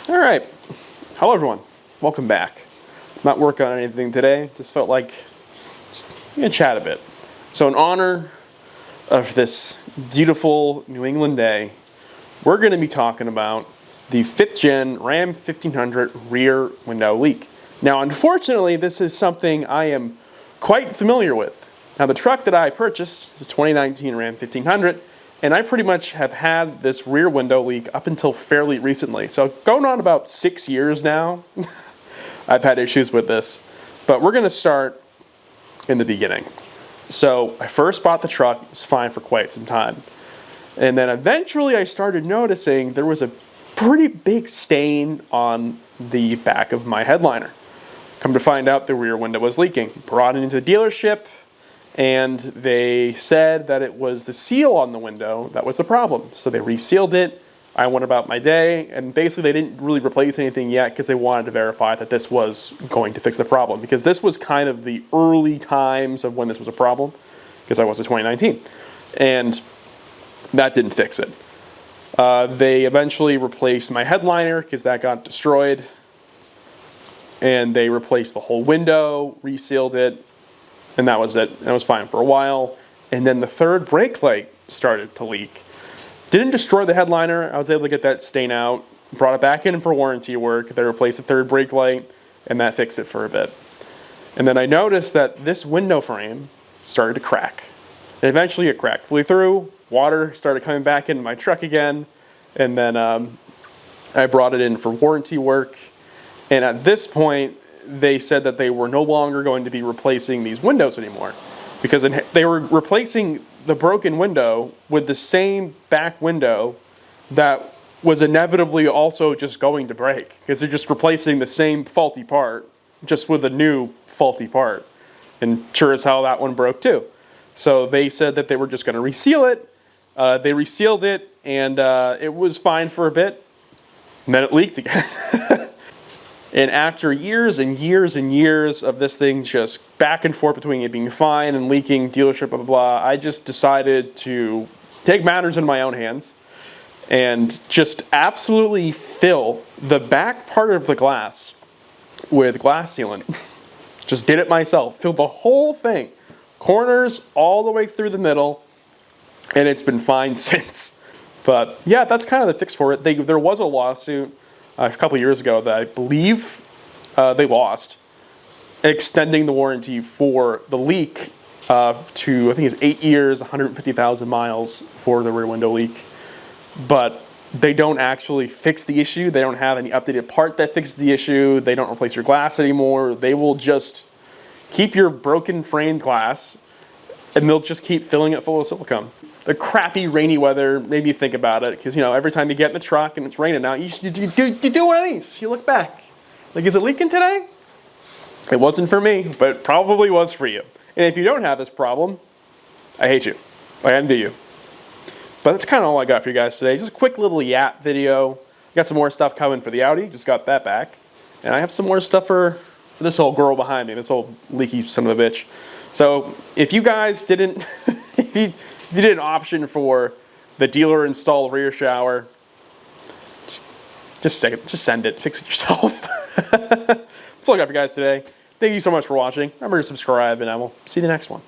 All right. Hello, everyone. Welcome back. Not working on anything today. Just felt like gonna chat a bit. So, in honor of this beautiful New England day, we're going to be talking about the 5th gen Ram 1500 rear window leak. Now, unfortunately, this is something I am quite familiar with. Now, the truck that I purchased is a 2019 Ram 1500, and I pretty much have had this rear window leak up until fairly recently. So, going on about 6 years now, I've had issues with this. But we're going to start in the beginning. So, I first bought the truck, it was fine for quite some time. And then eventually I started noticing there was a pretty big stain on the back of my headliner. Come to find out, the rear window was leaking. Brought it into the dealership, and they said that it was the seal on the window that was the problem. So they resealed it. I went about my day, and basically they didn't really replace anything yet because they wanted to verify that this was going to fix the problem. Because this was kind of the early times of when this was a problem, because I was in 2019. And that didn't fix it. They eventually replaced my headliner because that got destroyed. And they replaced the whole window, resealed it, and that was it. And it was fine for a while. And then the third brake light started to leak. Didn't destroy the headliner. I was able to get that stain out. Brought it back in for warranty work. They replaced the third brake light, and that fixed it for a bit. And then I noticed that this window frame started to crack. And eventually it cracked fully through. Water started coming back into my truck again. And then I brought it in for warranty work. And at this point, they said that they were no longer going to be replacing these windows anymore, because they were replacing the broken window with the same back window that was inevitably also just going to break, because they're just replacing the same faulty part just with a new faulty part. And sure as hell that one broke too. So they said that they were just going to reseal it. They resealed it, and it was fine for a bit, and then it leaked again. And after years and years and years of this thing just back and forth between it being fine and leaking, dealership, blah, blah, blah, I just decided to take matters in my own hands and just absolutely fill the back part of the glass with glass sealant. Just did it myself. Filled the whole thing. Corners all the way through the middle. And it's been fine since. But yeah, that's kind of the fix for it. There was a lawsuit a couple years ago that I believe they lost, extending the warranty for the leak to, I think it's 8 years, 150,000 miles for the rear window leak. But they don't actually fix the issue. They don't have any updated part that fixes the issue. They don't replace your glass anymore. They will just keep your broken framed glass, and they'll just keep filling it full of silicone. The crappy rainy weather made me think about it, because, you know, every time you get in the truck and it's raining out, you do one of these. You look back. Like, is it leaking today? It wasn't for me, but it probably was for you. And if you don't have this problem, I hate you. I envy you. But that's kind of all I got for you guys today. Just a quick little yap video. Got some more stuff coming for the Audi. Just got that back. And I have some more stuff for this old girl behind me, this old leaky son of a bitch. So if you guys didn't, if you did an option for the dealer install rear shower, just send it, fix it yourself. That's all I got for you guys today. Thank you so much for watching. Remember to subscribe, and I will see you in the next one.